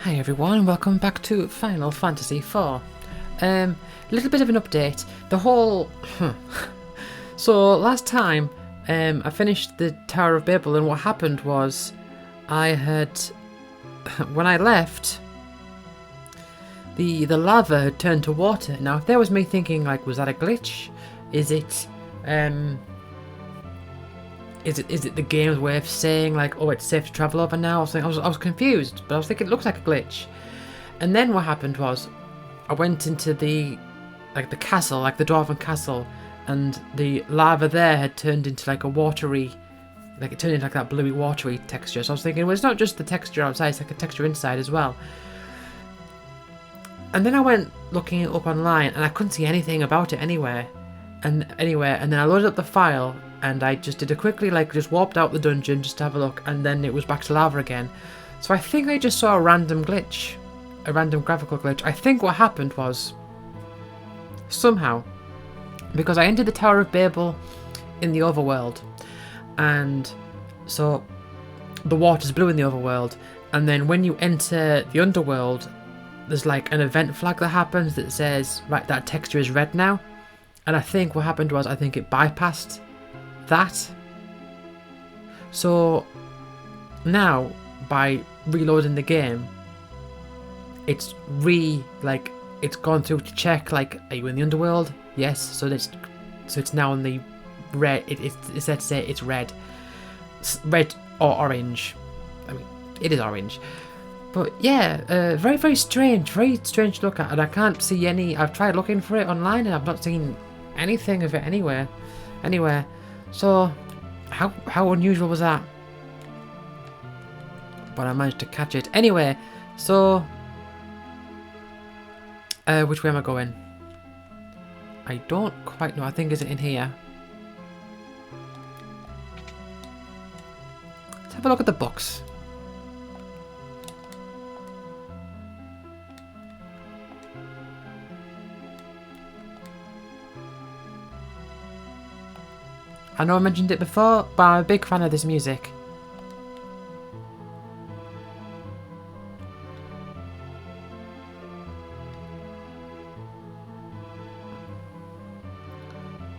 Hi everyone, and welcome back to Final Fantasy IV. Little bit of an update. The whole... So last time I finished the Tower of Babel, and what happened was I had... when I left, the lava had turned to water. Now if there was me thinking like, was that a glitch? Is it the game's way of saying like, oh, it's safe to travel over now? I was confused, but I was thinking it looks like a glitch. And then what happened was, I went into the castle, like the Dwarven castle, and the lava there had turned into like a watery, like it turned into like that bluey watery texture. So I was thinking, well, it's not just the texture outside, it's like a texture inside as well. And then I went looking it up online, and I couldn't see anything about it anywhere. And then I loaded up the file, and I just did it quickly, like just warped out the dungeon just to have a look, and then it was back to lava again. So I think I just saw a random glitch, a random graphical glitch. I think what happened was, somehow, because I entered the Tower of Babel in the overworld, and so the water's blue in the overworld, and then when you enter the underworld, there's like an event flag that happens that says, right, that texture is red now. And I think what happened was, I think it bypassed that. So now by reloading the game, it's it's gone through to check like, are you in the underworld? Yes. So it's now in the red. It's let's say it's red or orange. I mean, it is orange. But yeah, very strange to look at, and I can't see any. I've tried looking for it online, and I've not seen anything of it anywhere. So how unusual was that? But I managed to catch it anyway. So which way am I going? I don't quite know. I think is it in here? Let's have a look at the books. I know I mentioned it before, but I'm a big fan of this music.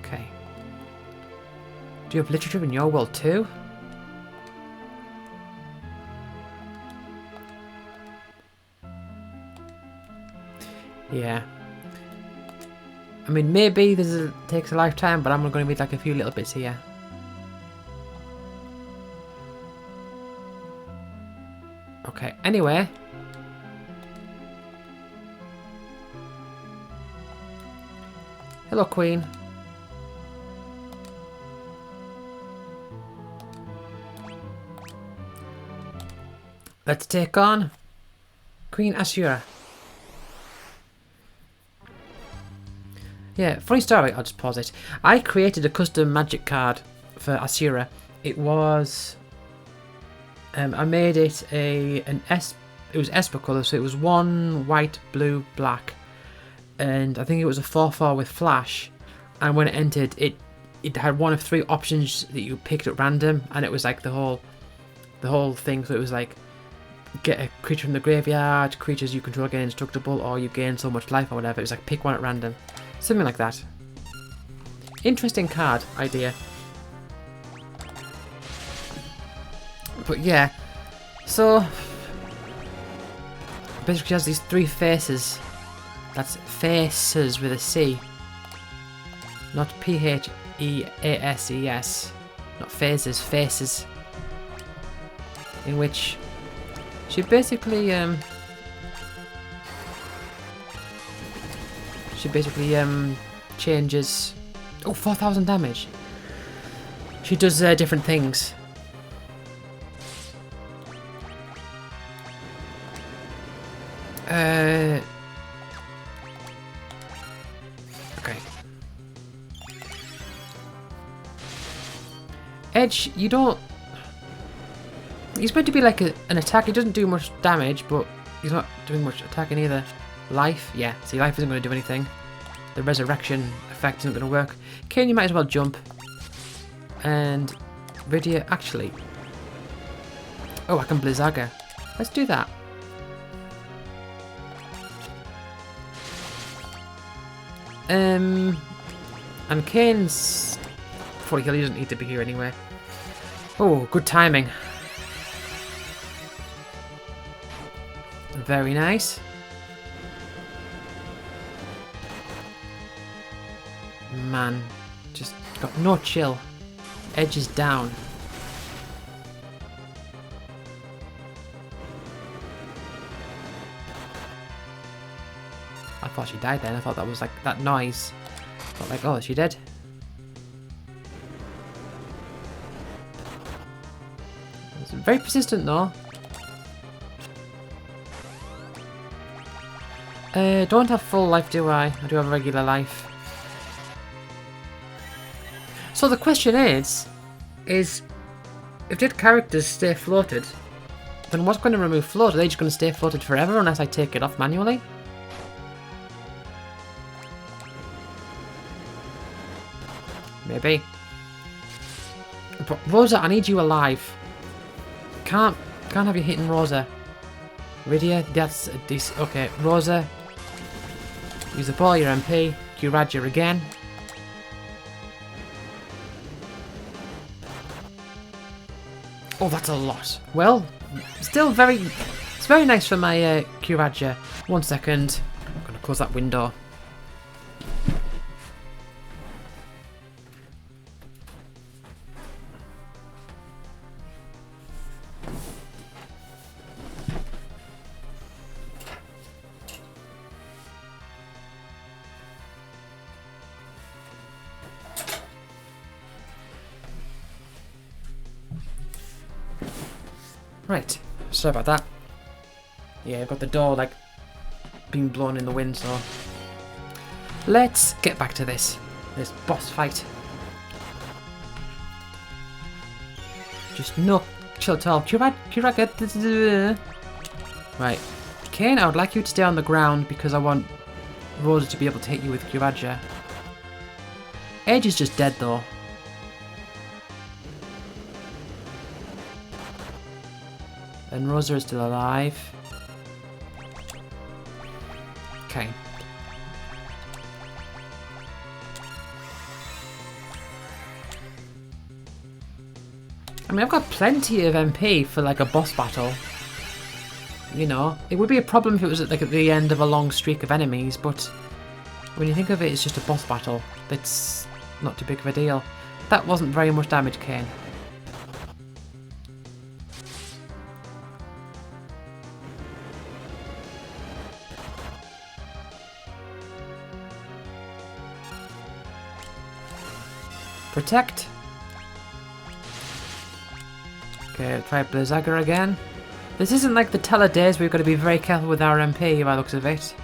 Okay. Do you have literature in your world too? Yeah. I mean, maybe this takes a lifetime, but I'm going to read like a few little bits here. Okay, anyway. Hello, Queen. Let's take on Queen Asura. Yeah, funny story, I'll just pause it. I created a custom magic card for Asura. It was... I made it it was Esper colour, so it was 1 white, blue, black. And I think it was a 4/4 with flash. And when it entered, it had one of 3 options that you picked at random, and it was like the whole thing. So it was like, get a creature from the graveyard, creatures you control gain indestructible, or you gain so much life or whatever. It was like, pick one at random. Something like that. Interesting card idea. But yeah, so basically has these 3 faces. That's faces with a C, not P-H-E-A-S-E-S. Not phases, faces. In which she basically changes... Oh, 4,000 damage. She does different things. Okay. Edge, you don't... He's meant to be like an attack. He doesn't do much damage, but he's not doing much attacking either. Life? Yeah, see, life isn't going to do anything. The resurrection effect isn't going to work. Kane, you might as well jump. And Rydia, actually... Oh, I can Blizzaga. Let's do that. And Kane's fully healed. He doesn't need to be here anyway. Oh, good timing. Very nice. Man, just got no chill. Edge is down. I thought she died then. I thought that was like that noise. I thought like, oh, is she dead? It's very persistent though. Don't have full life, do I? I do have regular life. So the question is if dead characters stay floated, then what's going to remove float? Are they just going to stay floated forever unless I take it off manually? Maybe. But Rosa, I need you alive. Can't have you hitting Rosa. Rydia, that's a decent. Okay, Rosa. Use the ball, your MP. Kiraja again. Oh, that's a lot. Well, still very. It's very nice for my Kiraja. 1 second. I'm gonna close that window. Right, sorry about that. Yeah, I've got the door like being blown in the wind, so let's get back to this boss fight. Just no chill at all. Kiraga. Right, Kane, I would like you to stay on the ground because I want Rosa to be able to hit you with Kiraja. Edge is just dead though. And Rosa is still alive. Okay. I mean, I've got plenty of MP for like a boss battle. You know, it would be a problem if it was like at the end of a long streak of enemies, but when you think of it, it's just a boss battle. It's not too big of a deal. That wasn't very much damage, Kane. Protect. Okay, try Blizzaga again. This isn't like the Teller days where we've got to be very careful with our MP by the looks of it.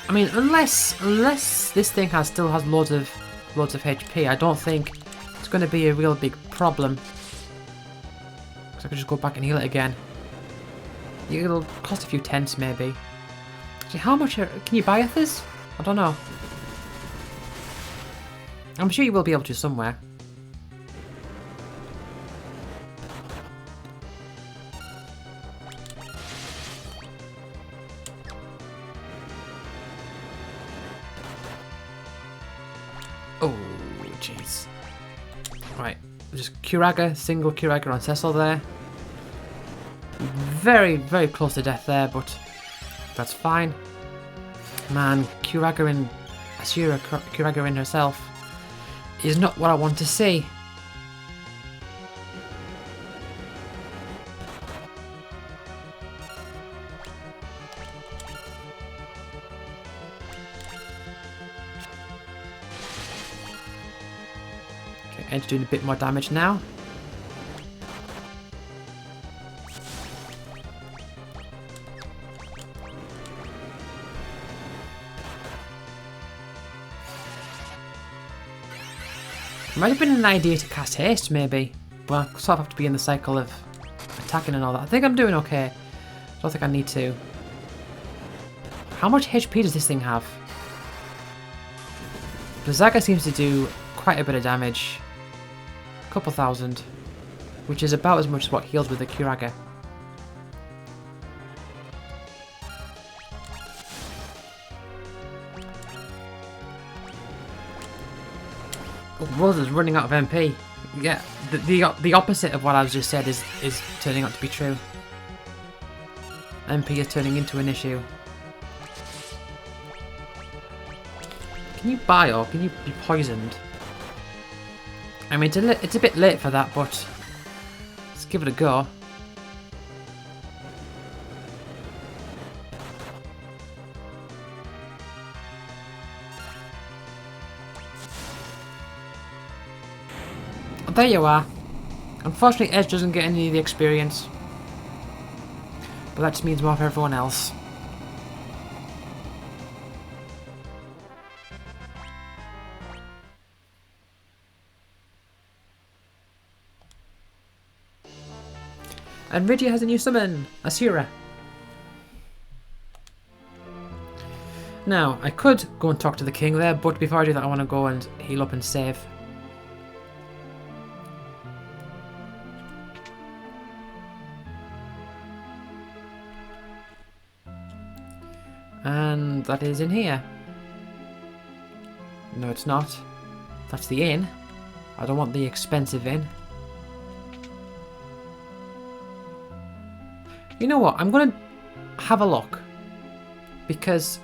I mean, unless this thing still has loads of HP, I don't think it's going to be a real big problem. Because I could just go back and heal it again. It'll cost a few tenths maybe. Actually, how much can you buy others? I don't know. I'm sure you will be able to somewhere. Oh, jeez. Right, just Kiraga, single Kiraga on Cecil there. Very, very close to death there, but that's fine. Man, Kiraga and Asura, Kiraga in herself is not what I want to see. Okay, Edge doing a bit more damage now. Might have been an idea to cast haste, maybe. But I sort of have to be in the cycle of attacking and all that. I think I'm doing okay. I don't think I need to. How much HP does this thing have? Blizzaga seems to do quite a bit of damage. A couple thousand. Which is about as much as what heals with the Kiraga. Rosa's running out of MP. Yeah, the opposite of what I just said is turning out to be true. MP is turning into an issue. Can you buy or can you be poisoned? I mean, it's a bit late for that, but let's give it a go. Oh, there you are. Unfortunately, Edge doesn't get any of the experience. But that just means more for everyone else. And Rydia has a new summon, Asura. Now, I could go and talk to the king there, but before I do that I want to go and heal up and save. And that is in here. No, it's not. That's the inn. I don't want the expensive inn. You know what? I'm going to have a look. Because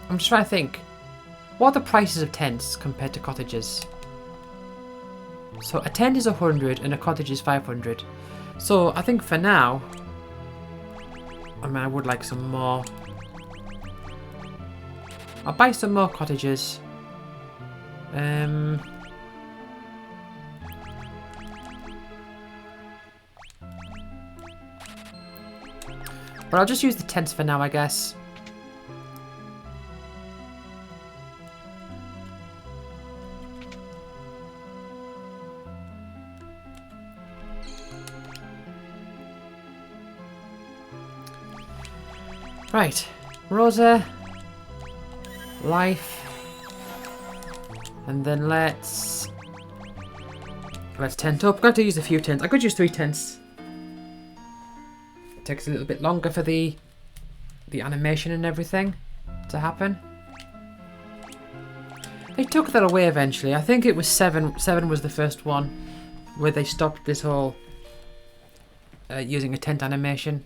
I'm just trying to think. What are the prices of tents compared to cottages? So a tent is 100 and a cottage is 500. So I think for now, I mean, I would like some more. I'll buy some more cottages. But I'll just use the tents for now, I guess. Right, Rosa, life, and then let's tent up. I'm going to use a few tents. I could use 3 tents. It takes a little bit longer for the animation and everything to happen. They took that away eventually. I think it was 7. 7 was the first one where they stopped this whole using a tent animation.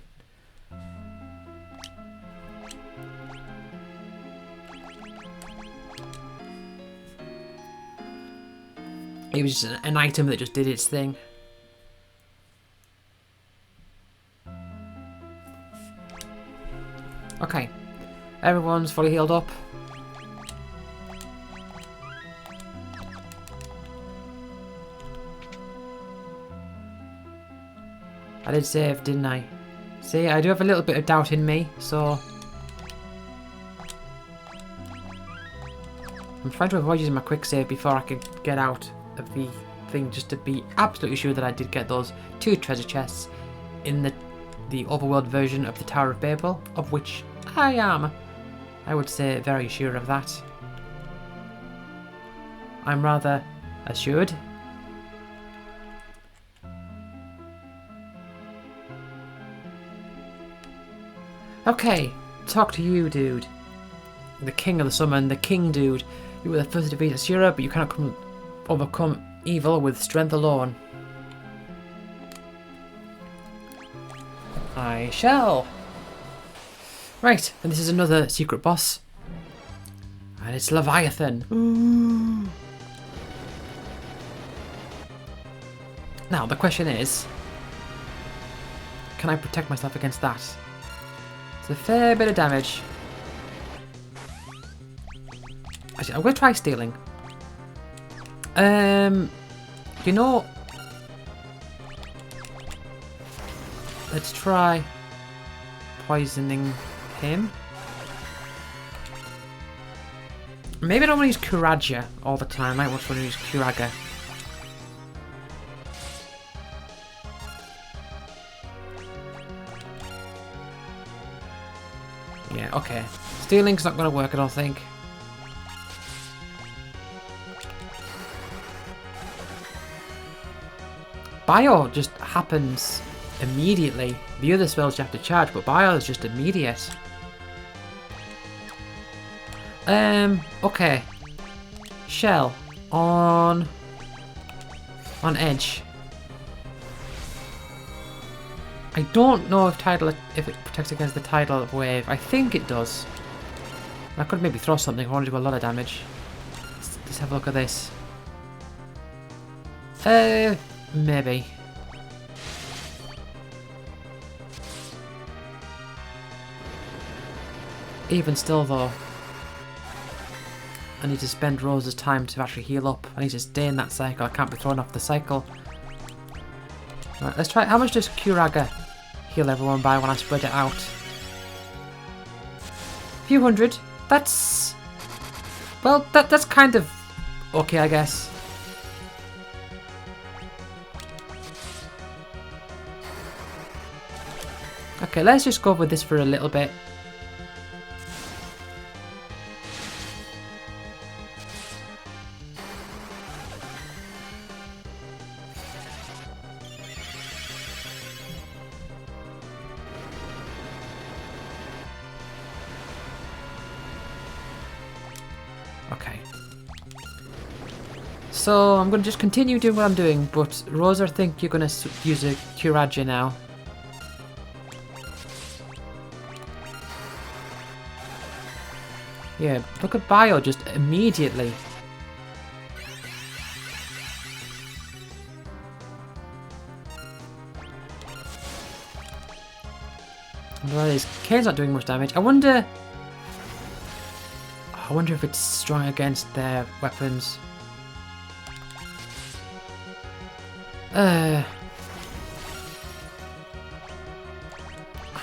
It was just an item that just did its thing. Okay, everyone's fully healed up. I did save, didn't I? See, I do have a little bit of doubt in me, so I'm trying to avoid using my quick save before I can get out of the thing, just to be absolutely sure that I did get those 2 treasure chests in the overworld version of the Tower of Babel, of which I am, I would say, very sure of that. I'm rather assured. Okay, talk to you, dude. The king of the summon, the king dude. You were the first to defeat Asura, but you cannot overcome evil with strength alone. I shall. Right, and this is another secret boss. And it's Leviathan. Ooh. Now, the question is, can I protect myself against that? It's a fair bit of damage. Actually, I'm going to try stealing. You know, let's try poisoning him. Maybe I don't want to use Kuraja all the time. I might want to use Kuraga. Yeah, okay. Stealing's not going to work, I don't think. Bio just happens immediately. The other spells you have to charge, but Bio is just immediate. Okay. Shell. on edge. I don't know if it protects against the tidal wave. I think it does. I could maybe throw something. I want to do a lot of damage. Let's have a look at this. Maybe. Even still though, I need to spend Rose's time to actually heal up. I need to stay in that cycle. I can't be thrown off the cycle. Right, let's try. How much does Curaga heal everyone by when I spread it out? A few hundred. That's... well, that's kind of okay, I guess. Okay, let's just go with this for a little bit. Okay. So I'm going to just continue doing what I'm doing, but Rose, I think you're going to use a Curaja now. Yeah, look at Bio just immediately. Kane's not doing much damage. I wonder if it's strong against their weapons. How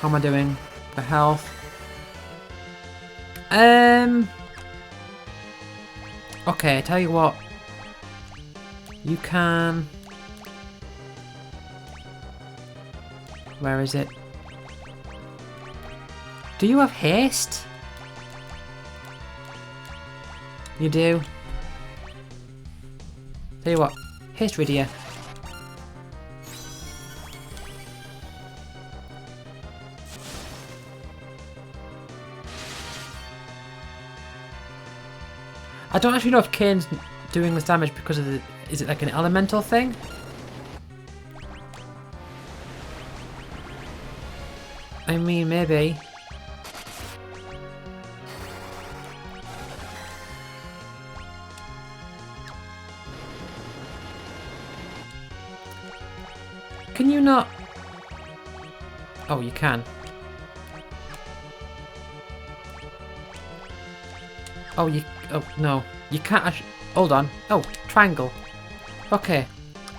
am I doing? The health. Okay, tell you what. You can... where is it? Do you have haste? You do? Tell you what, haste Rydia. I don't actually know if Kane's doing this damage because of the... is it like an elemental thing? I mean, maybe. Can you not... oh, you can. Oh, you... oh, no. You can't actually... hold on. Oh, triangle. Okay.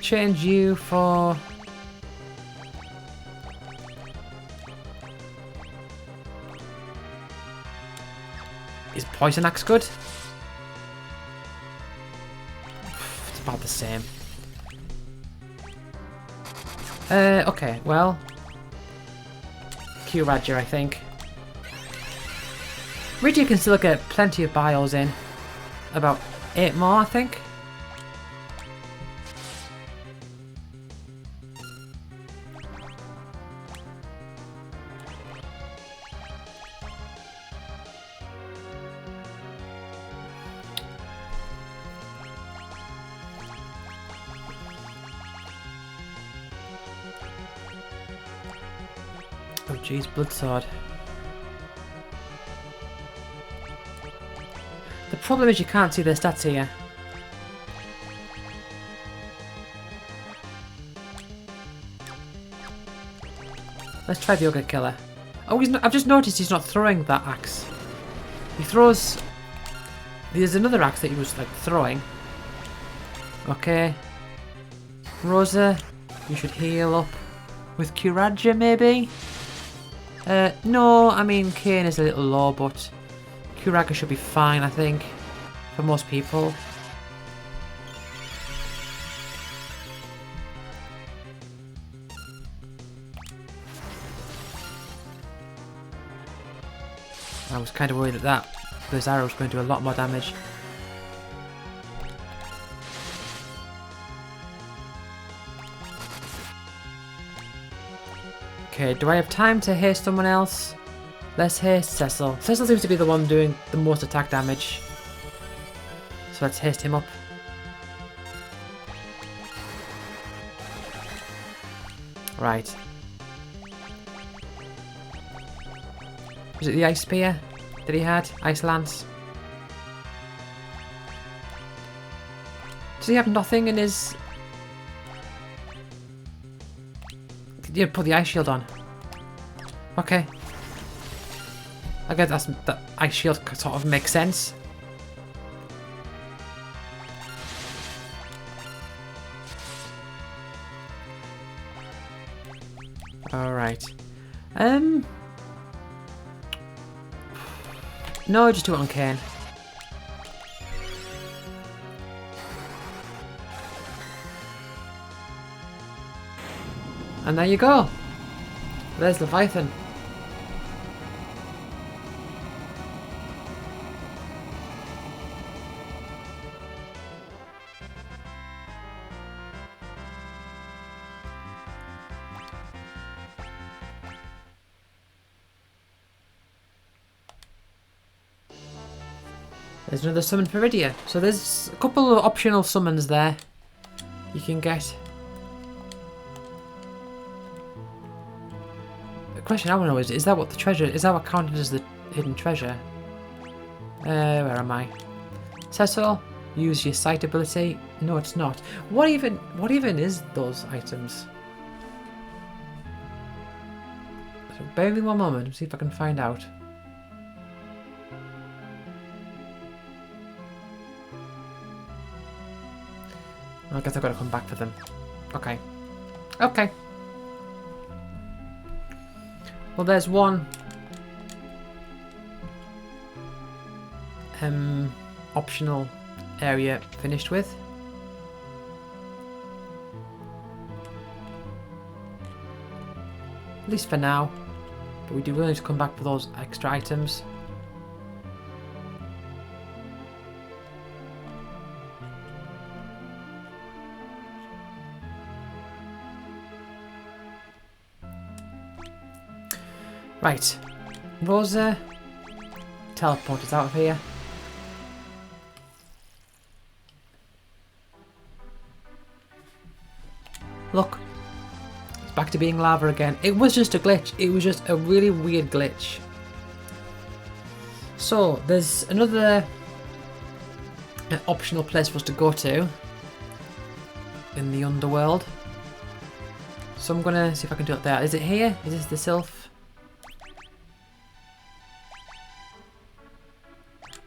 Change you for... is Poison Axe good? It's about the same. Okay, well... Curaja, I think. Rydia can still get plenty of bios in. About 8 more, I think. Oh jeez, Blood Sword. The problem is you can't see their stats here. Let's try the Yoga Killer. Oh, he's not, I've just noticed he's not throwing that axe. He throws... there's another axe that he was like throwing. Okay. Rosa, you should heal up with Curaja maybe? No, I mean Kane is a little low, but Curaja should be fine, I think, for most people. I was kind of worried that those arrows were going to do a lot more damage. Okay, do I have time to haste someone else? Let's haste Cecil. Cecil seems to be the one doing the most attack damage. So let's haste him up. Right. Was it the ice spear that he had? Ice lance? Does he have nothing in his... Yeah, put the ice shield on. Okay. I guess that ice shield sort of makes sense. Alright. No, just do it on Kane. And there you go. There's Leviathan. There's another summon for Rydia. So there's a couple of optional summons there you can get. The question I want to know is that what the treasure, is that what counted as the hidden treasure? Where am I? Cecil, use your sight ability. No, it's not. What even is those items? So bear with me one moment, see if I can find out. I guess I've got to come back for them. Okay. Okay. Well, there's one optional area finished with. At least for now. But we do really need to come back for those extra items. Right, Rosa teleported out of here. Look, it's back to being lava again. It was just a glitch. It was just a really weird glitch. So there's another optional place for us to go to in the underworld. So I'm gonna see if I can do it there. Is it here? Is this the Sylph?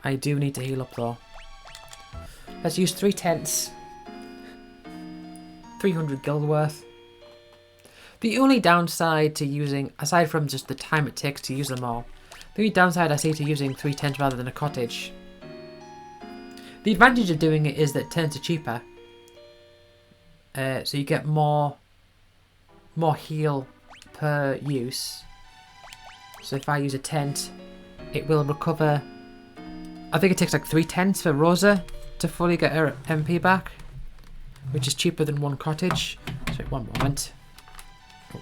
I do need to heal up though. Let's use 3 tents. 300 guild worth. The only downside to using, aside from just the time it takes to use them all, the only downside I see to using 3 tents rather than a cottage. The advantage of doing it is that tents are cheaper. So you get more heal per use. So if I use a tent, it will recover. I think it takes like 3 tents for Rosa to fully get her MP back, which is cheaper than 1 cottage. So one moment. Oh,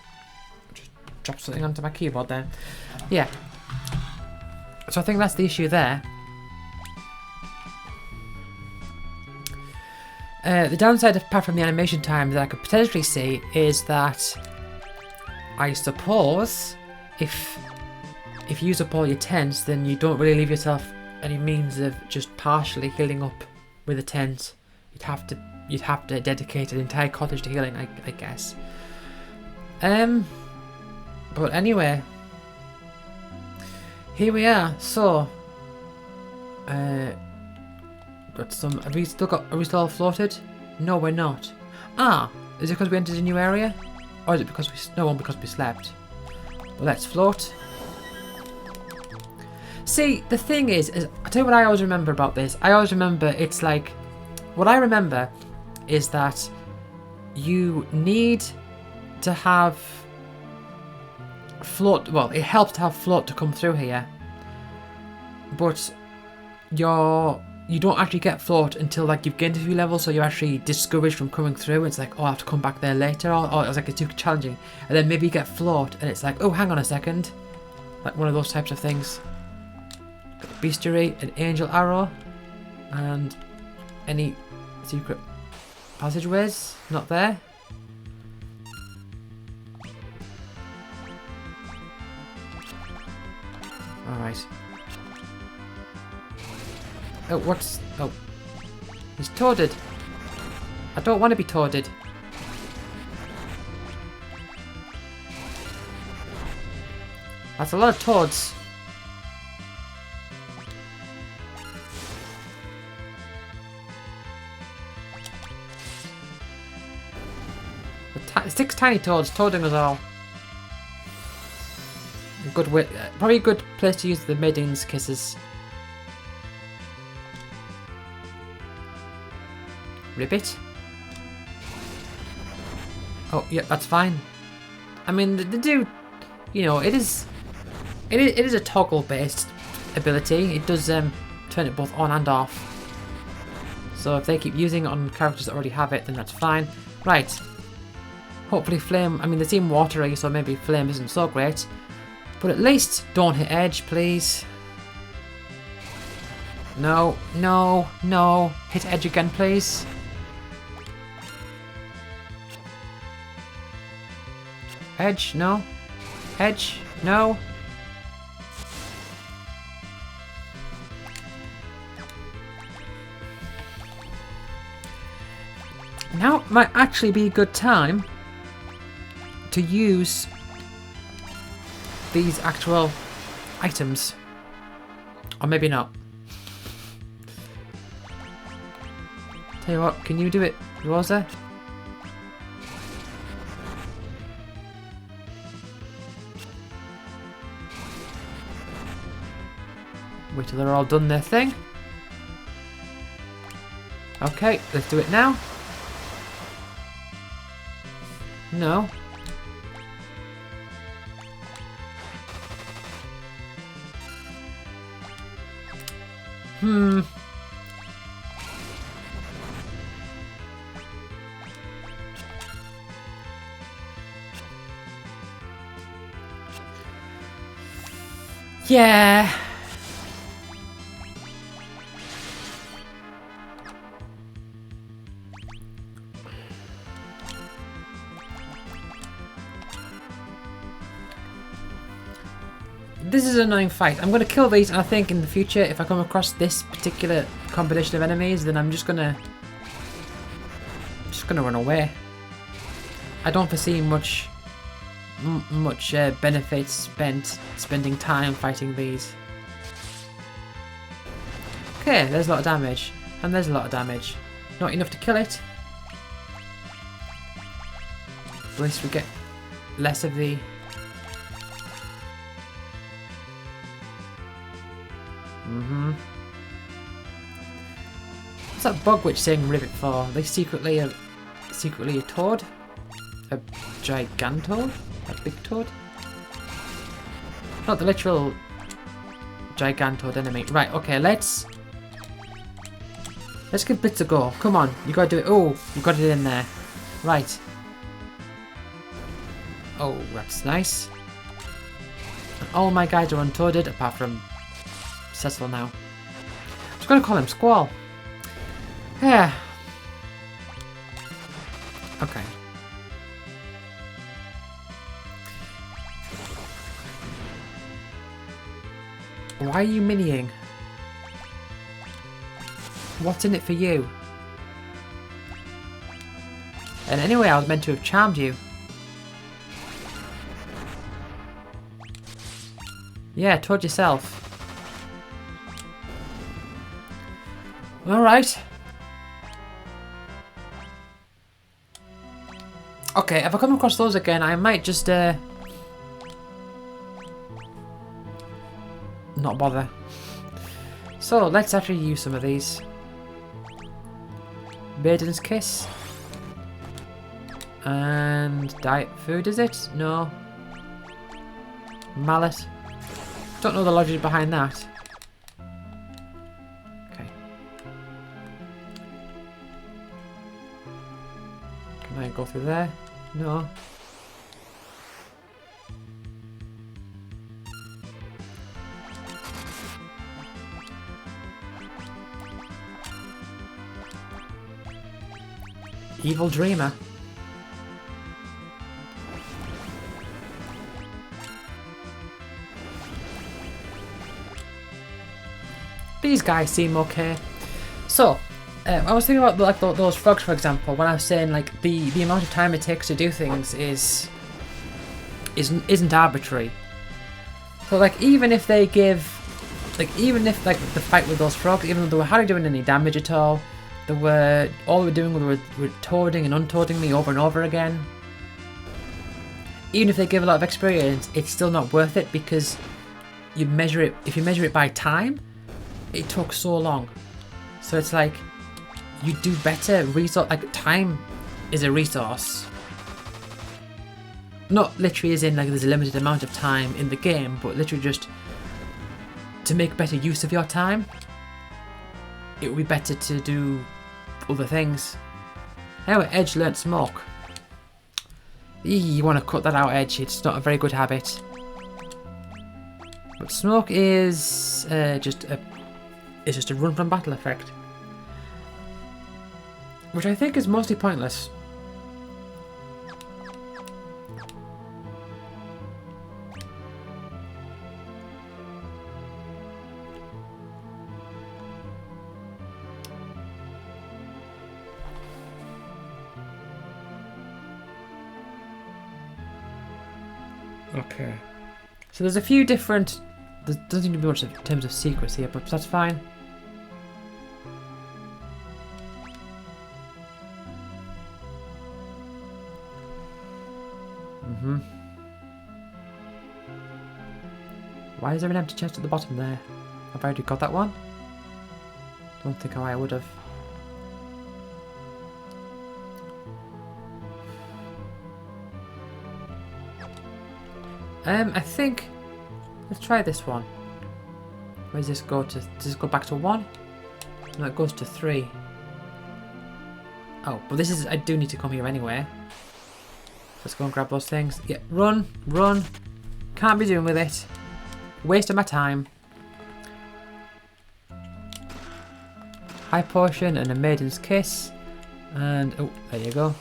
just dropped something onto my keyboard there. Yeah. So I think that's the issue there. The downside, apart from the animation time, that I could potentially see is that I suppose if you use up all your tents, then you don't really leave yourself any means of just partially healing up with a tent. You'd have to dedicate an entire cottage to healing, I guess. But anyway, here we are. So, got some. Are we still floated? No, we're not. Ah, is it because we entered a new area, or is it because because we slept? Well, let's float. See, the thing is I'll tell you what I always remember about this. I always remember it's like, what I remember is that you need to have float. Well, it helps to have float to come through here, but you don't actually get float until like you've gained a few levels, so you're actually discouraged from coming through. It's like, oh, I have to come back there later, or it's like it's too challenging. And then maybe you get float, and it's like, oh, hang on a second, like one of those types of things. Bestiary, an angel arrow, and any secret passageways not there. Alright. Oh, what's... Oh. He's toaded. I don't want to be toaded. That's a lot of toads. Six tiny toads toading us all. Good way, probably a good place to use the maiden's kisses. Ribbit. Oh, yeah, that's fine. I mean, they do, you know, it is a toggle-based ability. It does turn it both on and off. So if they keep using it on characters that already have it, then that's fine. Right. Hopefully flame, I mean, they seem watery, so maybe flame isn't so great. But at least don't hit edge, please. No, no, no. Hit edge again, please. Edge, no. Edge, no. Now might actually be a good time to use these actual items. Or maybe not. Tell you what, can you do it, Rosa? Wait till they're all done their thing. Okay, let's do it now. No. Yeah. This is an annoying fight. I'm going to kill these, and I think in the future, if I come across this particular combination of enemies, then I'm just gonna run away. I don't foresee much benefit spending time fighting these. Okay, there's a lot of damage, and there's a lot of damage. Not enough to kill it. At least we get less of the... What's that bug witch saying ribbit for? Are they secretly a toad? A gigantode? A big toad? Not the literal gigantode enemy. Right, okay, let's give bits a go. Come on, you gotta do it. Oh, you got it in there. Right. Oh, that's nice. And all my guys are untoaded apart from Cecil now. I'm just gonna call him Squall. Yeah. Okay. Why are you miniing? What's in it for you? And anyway, I was meant to have charmed you. Yeah, told yourself. Alright. Okay, if I come across those again, I might just, not bother. So, let's actually use some of these. Maiden's Kiss. And diet food, is it? No. Mallet. Don't know the logic behind that. Okay. Can I go through there? No. Evil Dreamer. these guys seem okay. So, I was thinking about like those frogs, for example. When I was saying like the amount of time it takes to do things isn't arbitrary. So like even if they give, like even if like the fight with those frogs, even though they were hardly doing any damage at all, all they were doing were toading and untoading me over and over again. Even if they give a lot of experience, it's still not worth it because you measure it. If you measure it by time, it took so long. So it's like you do better. Like time is a resource. Not literally as in like there's a limited amount of time in the game, but literally just to make better use of your time, it would be better to do other things. Anyway, Edge learnt smoke. You want to cut that out, Edge. It's not a very good habit. But smoke is just a run from battle effect, which I think is mostly pointless. Okay. So there's a few different... There doesn't seem to be much in terms of secrets here, but that's fine. Why is there an empty chest at the bottom there? Have I already got that one? Don't think how I would have. I think... Let's try this one. Where does this go to? Does this go back to 1? No, it goes to 3. Oh, but this is... I do need to come here anyway. Let's go and grab those things. Yeah, run, run. Can't be doing with it. Waste of my time. High potion and a maiden's kiss. And... oh, there you go.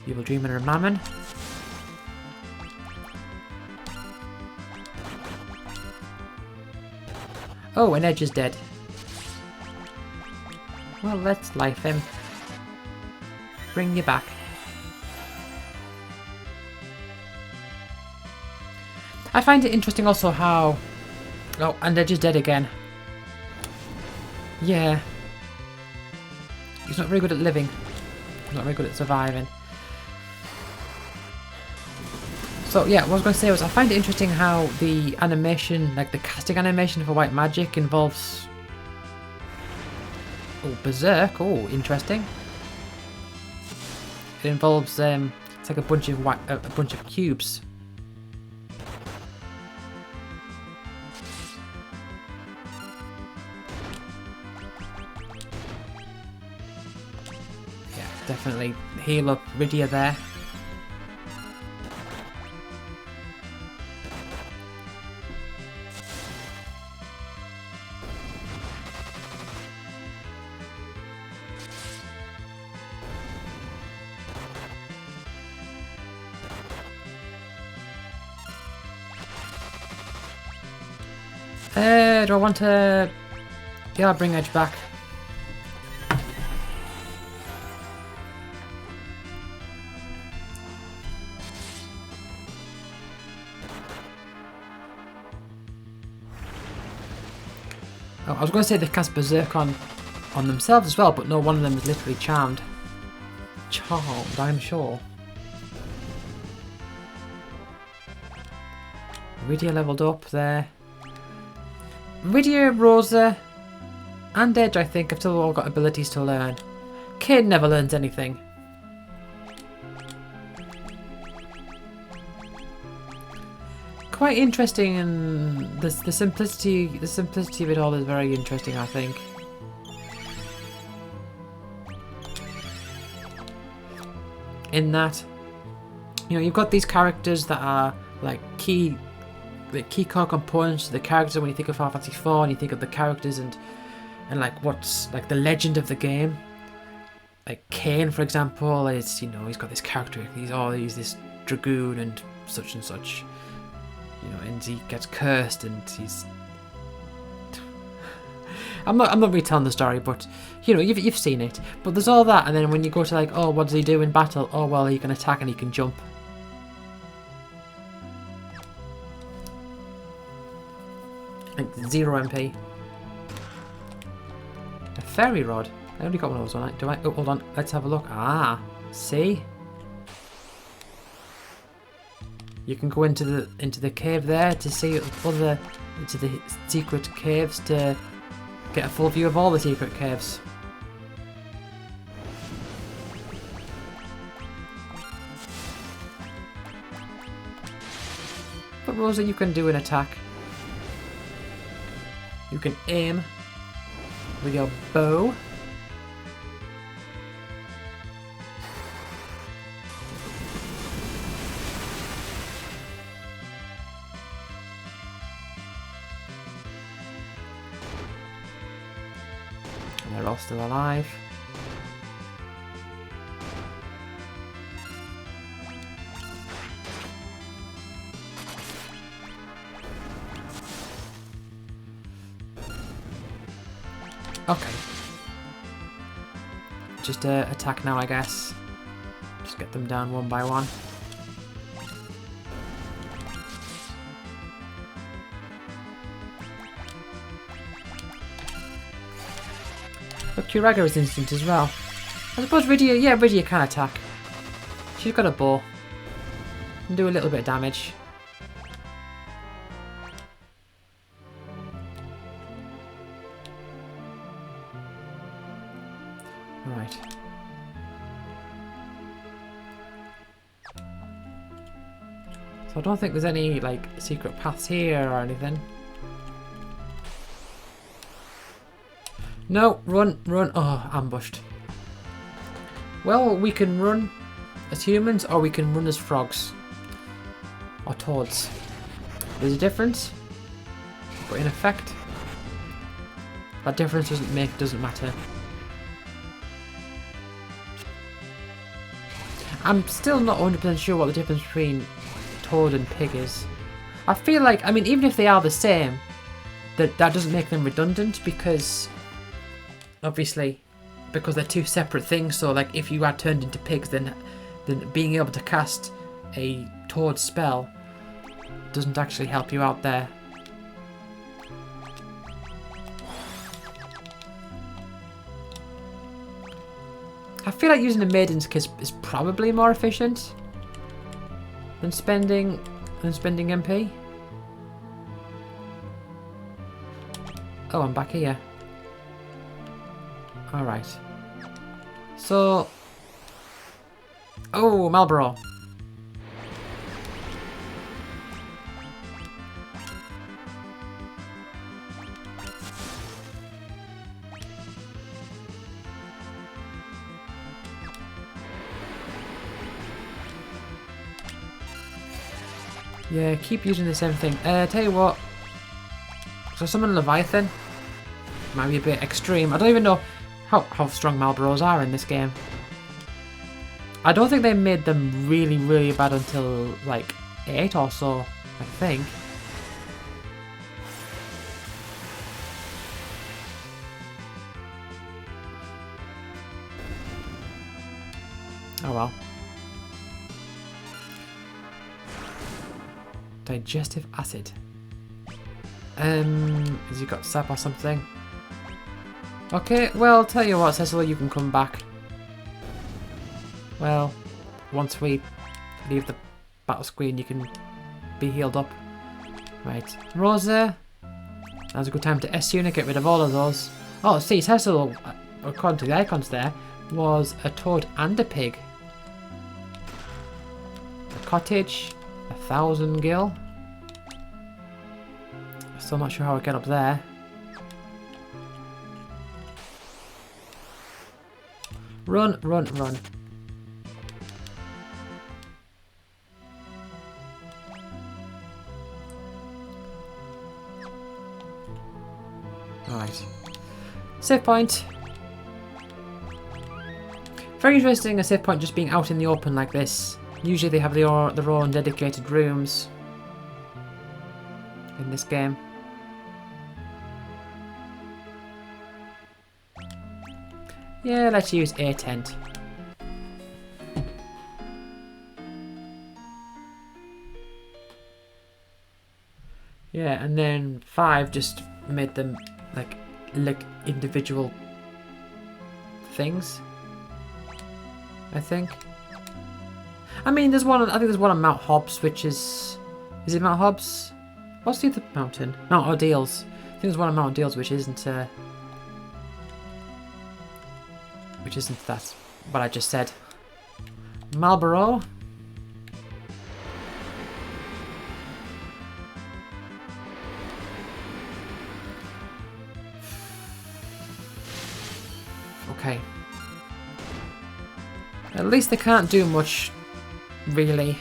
Evil dream and a mammon. Oh, and Edge is dead. Well, let's life him. Bring you back. I find it interesting also how... oh, and Edge is dead again. Yeah. He's not very good at living. He's not very good at surviving. So yeah, what I was going to say was I find it interesting how the animation, like the casting animation for White Magic involves... oh, Berserk. Oh, interesting. It involves it's like a bunch of cubes. Yeah, definitely heal up Rydia there. Do I want to... yeah, I'll bring Edge back. Oh, I was going to say they cast Berserk on themselves as well, but no, one of them is literally charmed. Charmed, I'm sure. Rydia leveled up there. Rydia, Rosa, and Edge, I think, have still all got abilities to learn. Kain never learns anything. Quite interesting, and the simplicity of it all is very interesting, I think. In that, you know, you've got these characters that are like key core components to the characters when you think of Final Fantasy IV, and you think of the characters and like what's like the legend of the game. Like Kain, for example, is, you know, he's got this character. He's this dragoon and such and such. you know, and he gets cursed, and he's. I'm not retelling the story, but you know, you've seen it. But there's all that, and then when you go to like, oh, what does he do in battle? Oh, well, he can attack and he can jump. Like 0 MP. A fairy rod. I only got one of those on. Do I? Oh, hold on. Let's have a look. Ah, see. You can go into the cave there to see into the secret caves to get a full view of all the secret caves. But Rosa, you can do an attack. You can aim with your bow. And they're all still alive. Okay. Just attack now, I guess. Just get them down one by one. Look, Curaga is instant as well. I suppose Rydia can attack. She's got a bow. Can do a little bit of damage. Right. So I don't think there's any like secret paths here or anything. No, run. Oh, ambushed. Well, we can run as humans or we can run as frogs. Or toads. There's a difference. But in effect, that difference doesn't matter. I'm still not 100% sure what the difference between toad and pig is. I feel like, I mean, even if they are the same, that doesn't make them redundant because, obviously, because they're two separate things. So, like, if you are turned into pigs, then being able to cast a toad spell doesn't actually help you out there. I feel like using a Maiden's Kiss is probably more efficient than spending MP. Oh, I'm back here. Alright. So... Oh, Marlborough. Yeah, keep using the same thing. Tell you what. So summon Leviathan. Might be a bit extreme. I don't even know how strong Marlboros are in this game. I don't think they made them really, really bad until like 8 or so, I think. Oh well. Digestive acid. Has he got sap or something? Okay, well, tell you what, Cecil, you can come back. Well, once we leave the battle screen, you can be healed up. Right, Rosa. Now's a good time to S-unit, get rid of all of those. Oh, see, Cecil, according to the icons there, was a toad and a pig. A cottage, 1,000 gil. Still not sure how I get up there. Run, run, run. Alright. Save point. Very interesting, a save point just being out in the open like this. Usually they have their own dedicated rooms. in this game. Yeah, let's use a tent. Yeah, and then 5 just made them like individual things, I think. I mean, there's one. I think there's one on Mount Hobbs, which is it Mount Hobbs? What's the other mountain? Mount Ordeals. I think there's one on Mount Ordeals, which isn't that what I just said. Marlborough. Okay. At least they can't do much, really.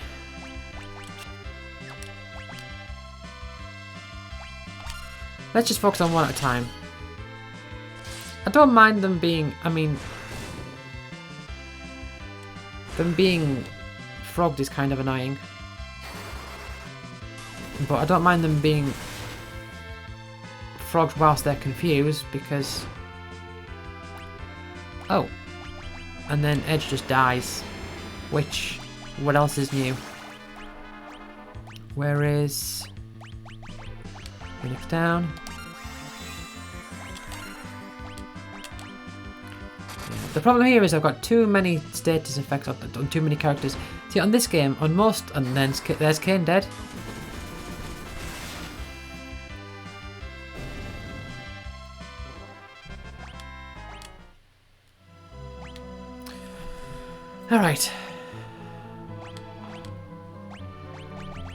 Let's just focus on one at a time. I don't mind them being, them being frogged is kind of annoying. But I don't mind them being frogged whilst they're confused because... Oh. And then Edge just dies. Which, what else is new? Where is... Phoenix down. Yeah. The problem here is I've got too many status effects on too many characters. See, on this game, on most... And then there's Kane dead. Alright.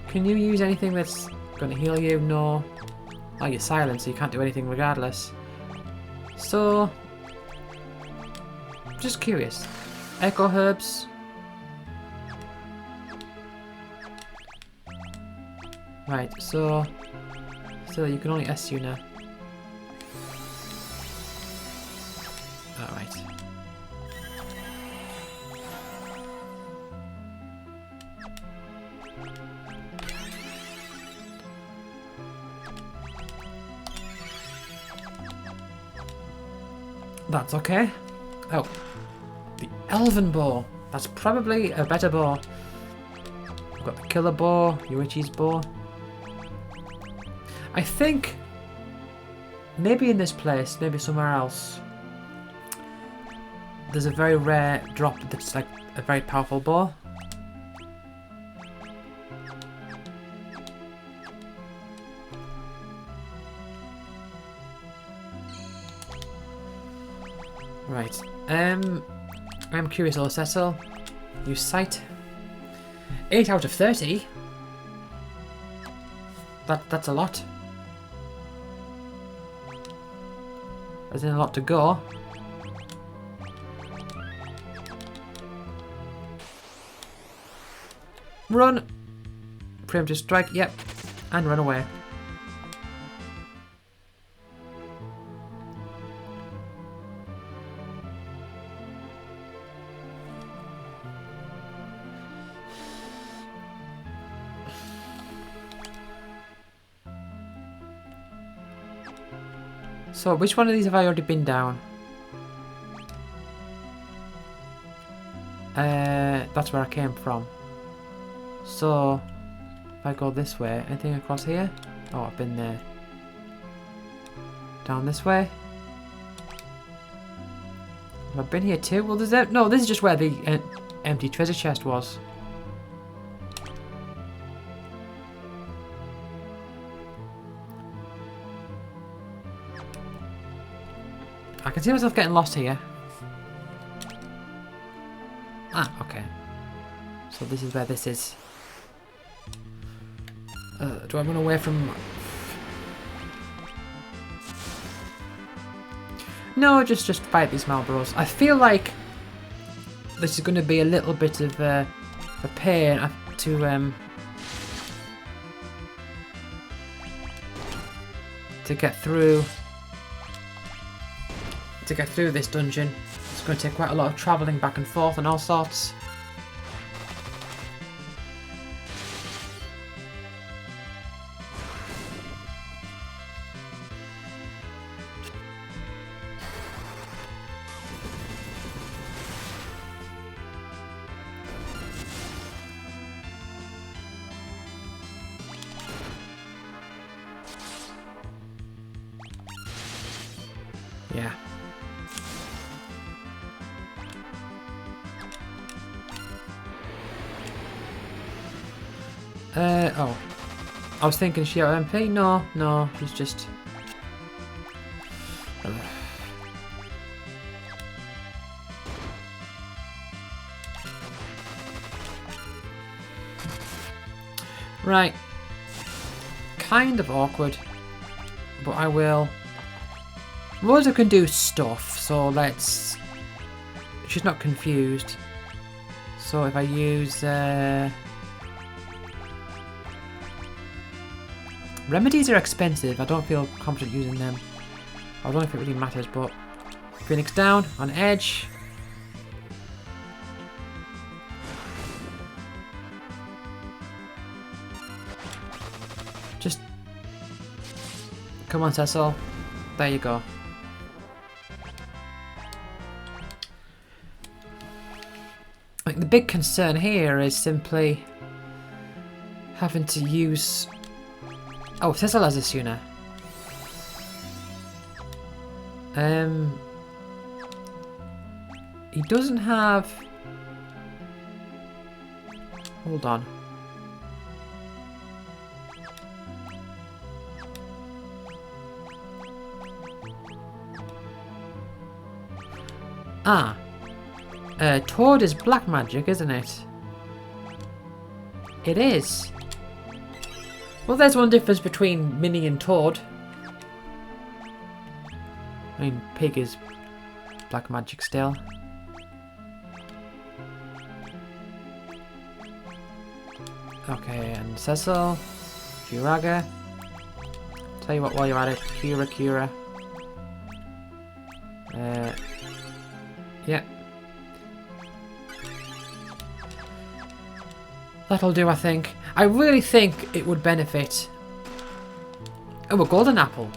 Can you use anything that's going to heal you? No. Oh, you're silent, so you can't do anything regardless. So... Just curious. Echo Herbs. Right, so... So you can only SU now. Alright. That's okay. Oh. The Elven Bow. That's probably a better bow. We've got the Killer Bow, Yuichi's bow. I think... Maybe in this place, maybe somewhere else. There's a very rare drop that's like a very powerful bow. Right. I'm curious, I'll settle. Use sight. 8 out of 30. That's a lot. There's a lot to go. Run! Preemptive strike, yep. And run away. So, which one of these have I already been down? That's where I came from. So, if I go this way, anything across here? Oh, I've been there. Down this way? Have I been here too? Well, there's no, this is just where the empty treasure chest was. I can see myself getting lost here. Ah, okay. So this is where this is. Do I run away from... No, just fight these Marlboros. I feel like this is going to be a little bit of a pain to get through. To get through this dungeon. It's going to take quite a lot of travelling back and forth and all sorts. Oh. I was thinking she out MP. No, no, she's just... Right. Kind of awkward. But I will... Rosa can do stuff, so let's... She's not confused. So if I use... Remedies are expensive. I don't feel confident using them. I don't know if it really matters, but... Phoenix down, on edge. Just... Come on, Cecil. There you go. Like, the big concern here is simply... having to use... Oh, Cecil has a sooner. He doesn't have... Hold on. Ah. Toad is black magic, isn't it? It is. Well, there's one difference between Minnie and Toad. I mean, Pig is black magic still. Okay, and Cecil, Furaga. Tell you what, while you're at it, Cura. Yeah. That'll do, I think. I really think it would benefit... Oh, a golden apple.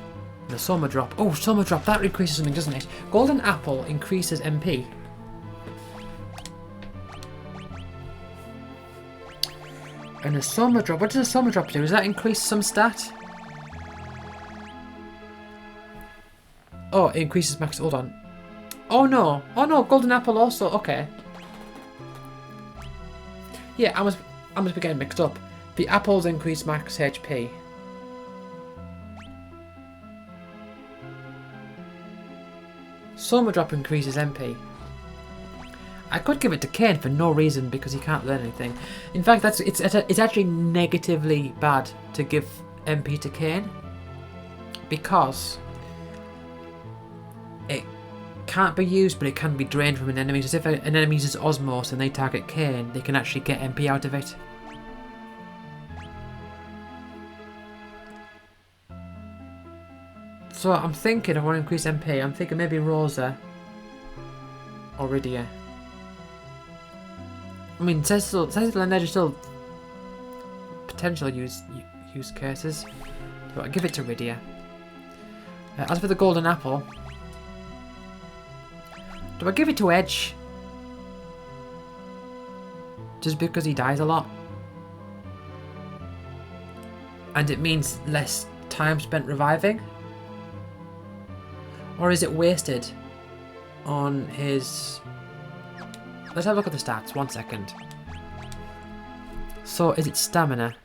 And a soma drop. Oh, soma drop, that increases something, doesn't it? Golden apple increases MP. And a soma drop. What does a soma drop do? Does that increase some stat? Oh, it increases max... Hold on. Oh no. Oh no, golden apple also. Okay. Yeah, I must be getting mixed up. The apples increase max HP. Soma drop increases MP. I could give it to Kane for no reason because he can't learn anything. In fact, it's actually negatively bad to give MP to Kane because it can't be used, but it can be drained from an enemy. So if an enemy uses Osmos and they target Kane, they can actually get MP out of it. So I'm thinking I want to increase MP. I'm thinking maybe Rosa or Rydia. I mean, Cecil and Edge are still potential use cases. So I give it to Rydia. As for the golden apple, do I give it to Edge? Just because he dies a lot? And it means less time spent reviving? Or is it wasted on his... Let's have a look at the stats, 1 second. So, is it stamina?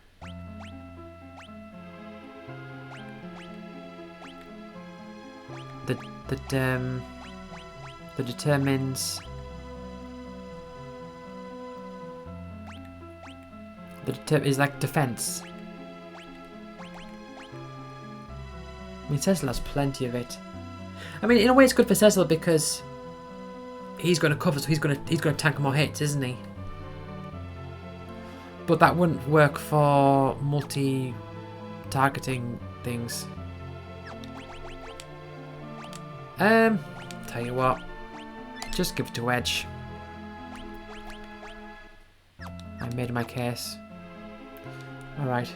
That determines... is like defense. I mean, Cecil has plenty of it. I mean, in a way, it's good for Cecil because he's going to cover, so he's going to tank more hits, isn't he? But that wouldn't work for multi-targeting things. Tell you what, just give it to Edge. I made my case. All right.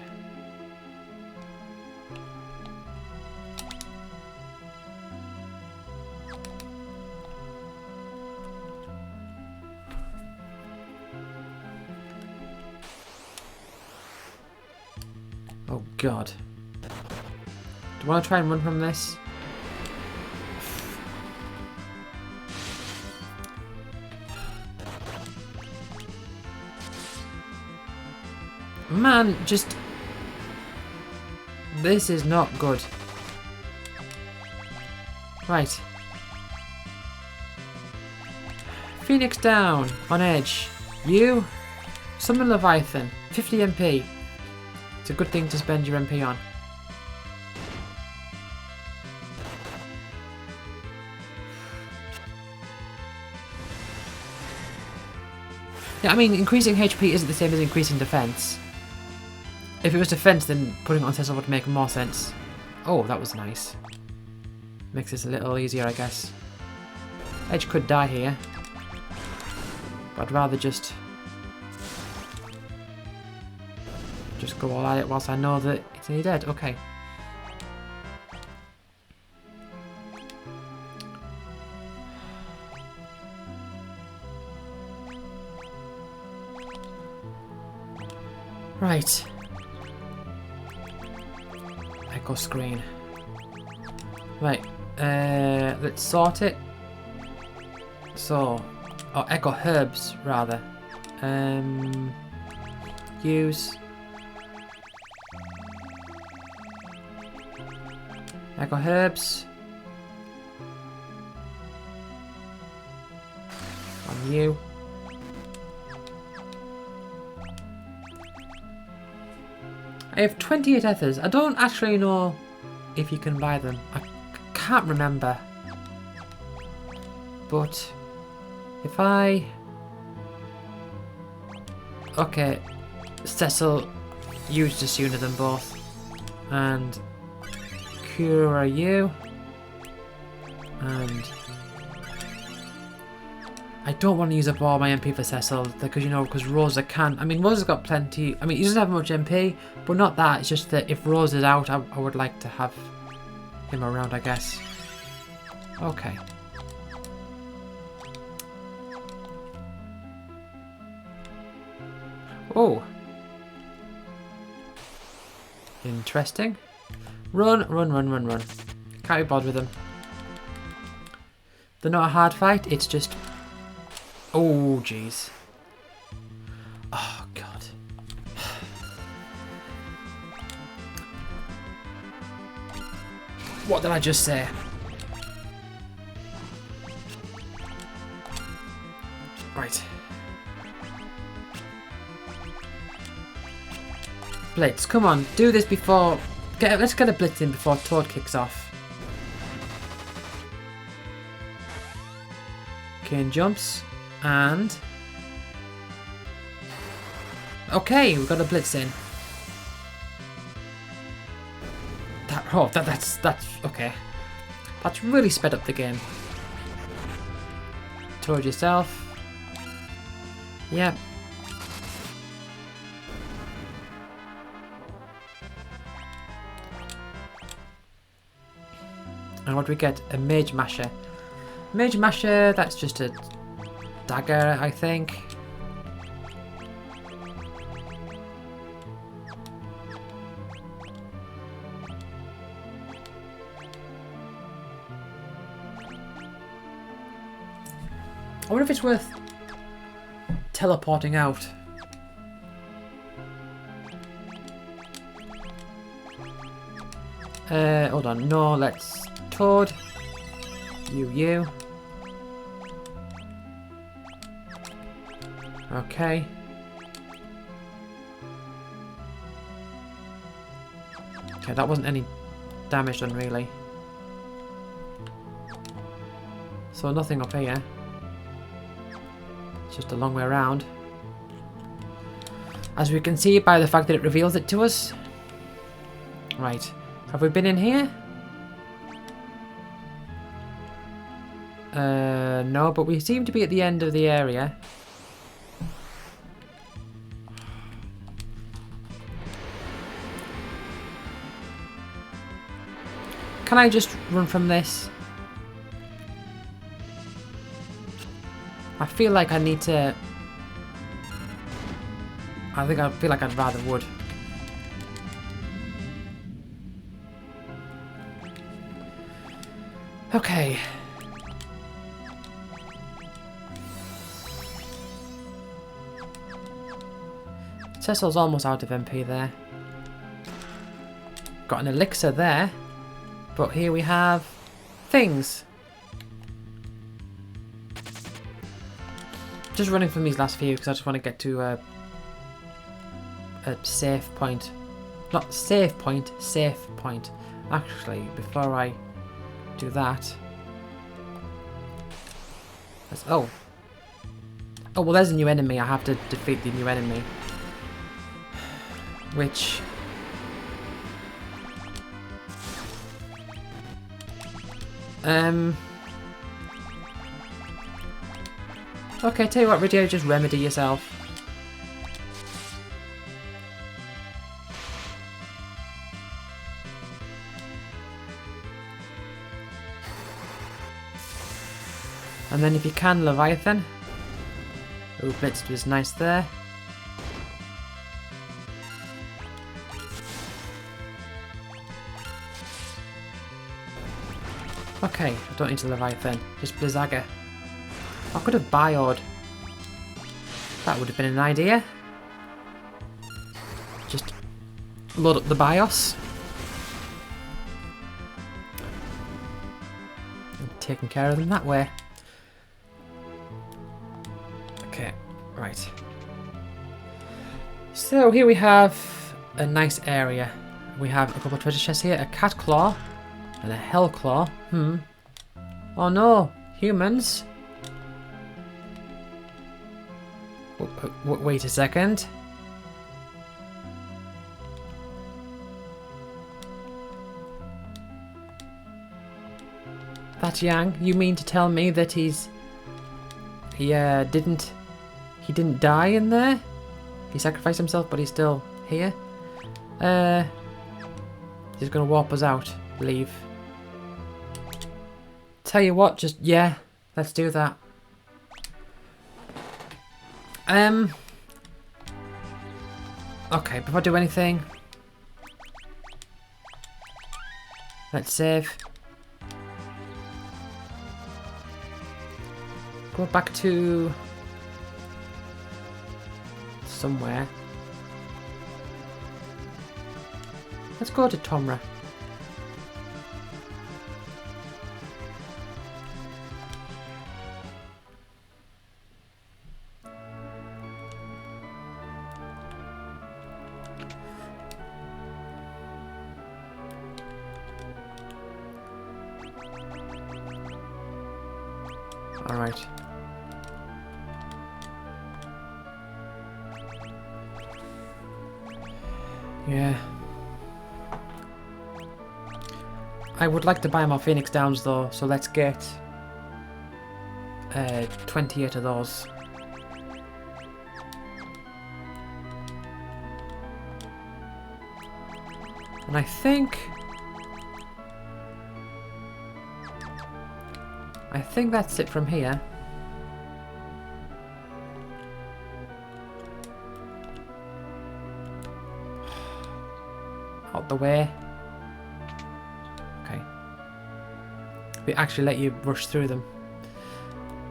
Oh god. Do you want to try and run from this? Man, just... This is not good. Right. Phoenix down. On edge. You. Summon Leviathan. 50 MP. It's a good thing to spend your MP on. Yeah, I mean, increasing HP isn't the same as increasing defense. If it was defense, then putting it on Cecil would make more sense. Oh, that was nice. Makes this a little easier, I guess. Edge could die here. But I'd rather just go all at it whilst I know that it's nearly dead. Okay. Right. Echo screen. Right. Let's sort it. So, or echo herbs rather. Use. Echo herbs. On you. I have 28 ethers. I don't actually know if you can buy them. I can't remember. But if I... Okay. Cecil used to sooner than both. And Cura you. And I don't want to use up all my MP for Cecil because, you know, because Rosa can. I mean, Rosa's got plenty. I mean, he doesn't have much MP, but not that. It's just that if Rosa's out, I would like to have him around, I guess. Okay. Oh. Interesting. Run, run, run, run, run. Can't be bothered with them. They're not a hard fight, it's just... Oh, jeez. Oh, God. What did I just say? Right. Blitz, come on, do this before... Let's get a blitz in before Toad kicks off. Kane jumps. And... Okay, we've got a blitz in. That's okay. That's really sped up the game. Toad yourself. Yep. And what do we get? A Mage Masher. Mage Masher, that's just a dagger, I think. I wonder if it's worth teleporting out. Hold on. No, let's Toad. You. Okay. Okay, that wasn't any damage done really. So nothing up here. It's just a long way around. As we can see by the fact that it reveals it to us. Right. Have we been in here? No, but we seem to be at the end of the area. Can I just run from this? I feel like I need to... I feel like I'd rather would. Okay. Cecil's almost out of MP there. Got an elixir there. But here we have things. Just running from these last few because I just want to get to a safe point. Not save point, safe point. Actually, before I do that... Oh, well, there's a new enemy. I have to defeat the new enemy. Which... Okay, tell you what, Ridio, just remedy yourself. And then if you can, Leviathan. Oh, Blitzed was nice there. Okay, I don't need to Leviathan, just Blizzaga. I could have Bioed. That would have been an idea. Just load up the BIOS. And taking care of them that way. Okay, right. So here we have a nice area. We have a couple of treasure chests here, a cat claw and a hell claw. Oh no, humans. Wait a second. That Yang, you mean to tell me that he didn't die in there? He sacrificed himself, but he's still here. He's gonna warp us out. Leave. Tell you what, just yeah, let's do that. Okay, before I do anything, let's save. Go back to somewhere. Let's go to Tomra. Alright. Yeah. I would like to buy more Phoenix Downs though, so let's get 28 of those. And I think that's it from here. Out the way. Okay. We actually let you rush through them.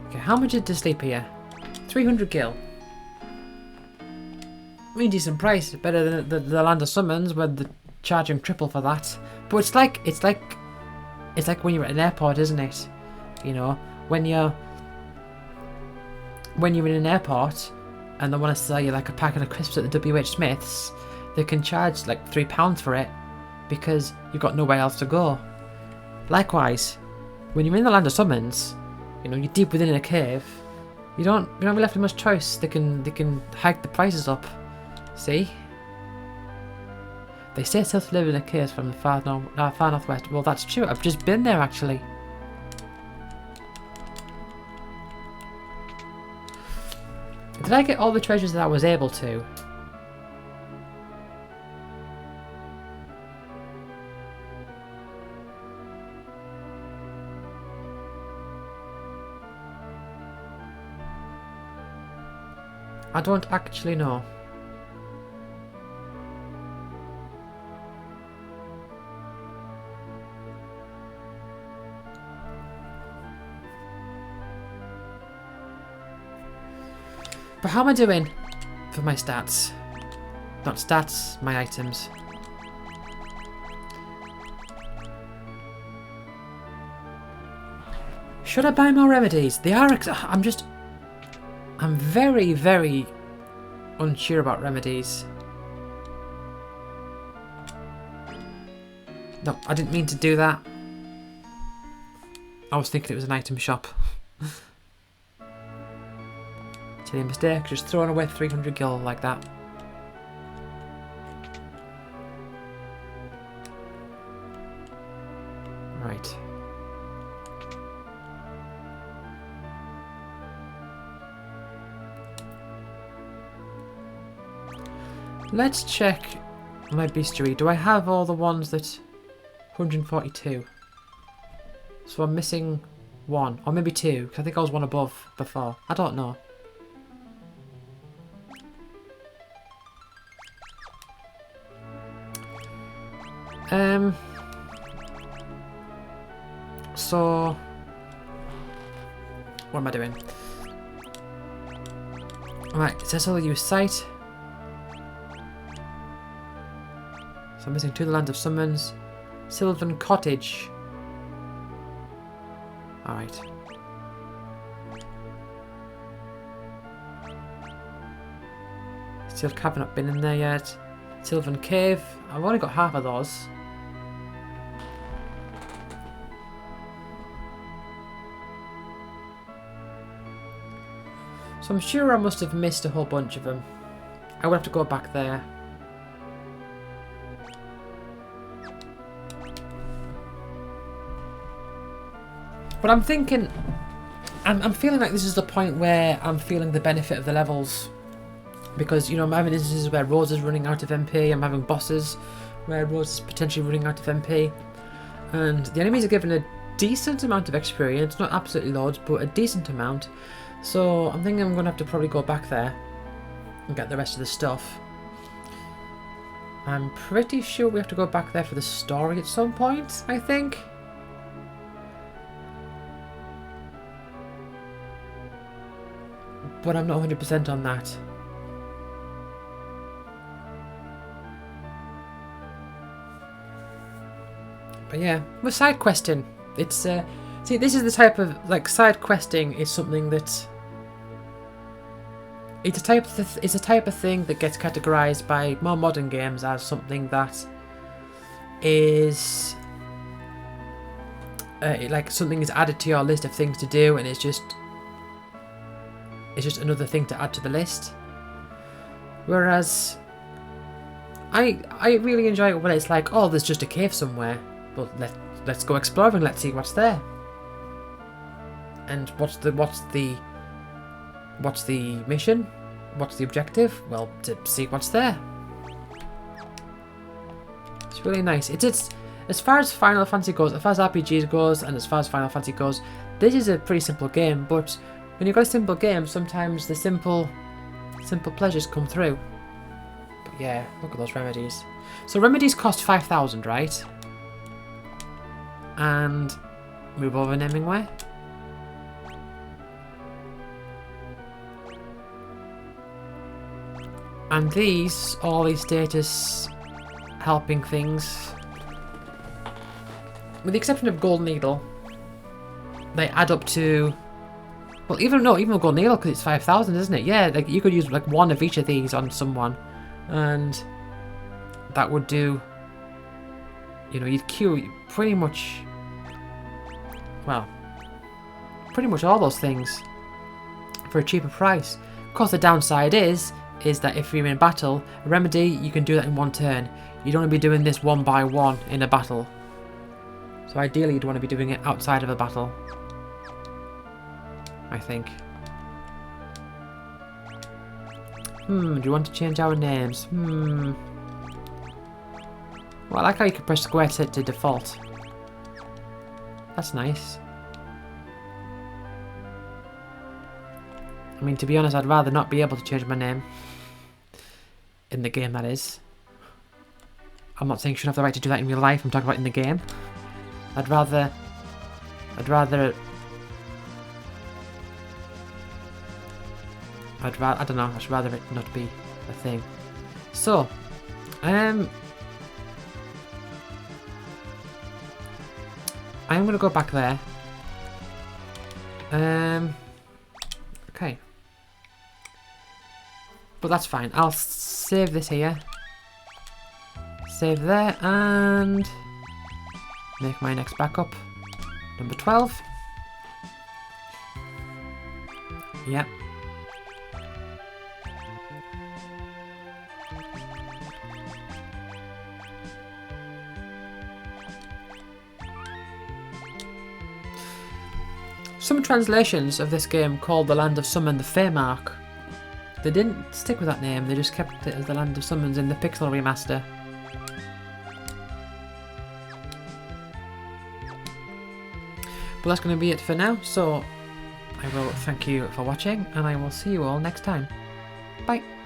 Okay, how much did to sleep here? 300 gil. I mean, decent price. Better than the Land of Summons where they're charging triple for that. But it's like when you're at an airport, isn't it? You know, when you're in an airport and they want to sell you like a packet of crisps at the WH Smith's, they can charge like £3 for it because you've got nowhere else to go. Likewise, when you're in the Land of Summons, you know, you're deep within a cave, you don't be left with much choice. They can hike the prices up. See? They say still to live in a cave from the far northwest. Well, that's true. I've just been there actually. Did I get all the treasures that I was able to? I don't actually know. But how am I doing for my stats? Not stats, my items. Should I buy more remedies? They are. I'm very, very unsure about remedies. No, I didn't mean to do that. I was thinking it was an item shop. Silly mistake, just throwing away 300 gil like that. Right. Let's check my bestiary. Do I have all the ones that... 142. So I'm missing one. Or maybe two, because I think I was one above before. I don't know. So... What am I doing? Alright, it says I'll use sight. So I'm missing To the Land of Summons. Sylvan Cottage. Alright. Steel Cavern, not been in there yet. Sylvan Cave. I've only got half of those. So I'm sure I must have missed a whole bunch of them. I would have to go back there. But I'm thinking... I'm feeling like this is the point where I'm feeling the benefit of the levels. Because, you know, I'm having instances where Rose is running out of MP. I'm having bosses where Rose is potentially running out of MP. And the enemies are given a decent amount of experience. Not absolutely loads, but a decent amount. So I'm thinking I'm going to have to probably go back there and get the rest of the stuff. I'm pretty sure we have to go back there for the story at some point, I think. But I'm not 100% on that. But yeah, we're side questing. It's see, this is the type of side questing is something that it's a type of thing that gets categorized by more modern games as something that is like something is added to your list of things to do, and it's just another thing to add to the list. Whereas I really enjoy it when it's like, oh, there's just a cave somewhere, but let's go exploring, let's see what's there. And what's the mission? What's the objective? Well, to see what's there. It's really nice. It's as far as Final Fantasy goes, as far as RPGs goes, and as far as Final Fantasy goes, this is a pretty simple game, but when you've got a simple game, sometimes the simple pleasures come through. But yeah, look at those remedies. So remedies cost 5,000, right? And move over Hemingway. And all these status helping things, with the exception of Gold Needle, they add up to, well, even Gold Needle, because it's 5,000, isn't it? Yeah, like you could use like one of each of these on someone, and that would do, you know, you'd cure pretty much, well, pretty much all those things for a cheaper price. Of course, the downside is that if you're in battle, a remedy, you can do that in one turn. You don't want to be doing this one by one in a battle. So ideally you'd want to be doing it outside of a battle, I think. Do you want to change our names? Well, I like how you can press square to default. That's nice. I mean, to be honest, I'd rather not be able to change my name. In the game, that is. I'm not saying you shouldn't have the right to do that in real life, I'm talking about in the game. I'd rather it not be a thing. So, I'm gonna go back there. Okay. But that's fine. I'll save this here. Save there and make my next backup. Number 12. Yep. Some translations of this game called The Land of Summon the Feymark. They didn't stick with that name, they just kept it as The Land of Summons in the Pixel Remaster. But that's going to be it for now, so I will thank you for watching, and I will see you all next time. Bye!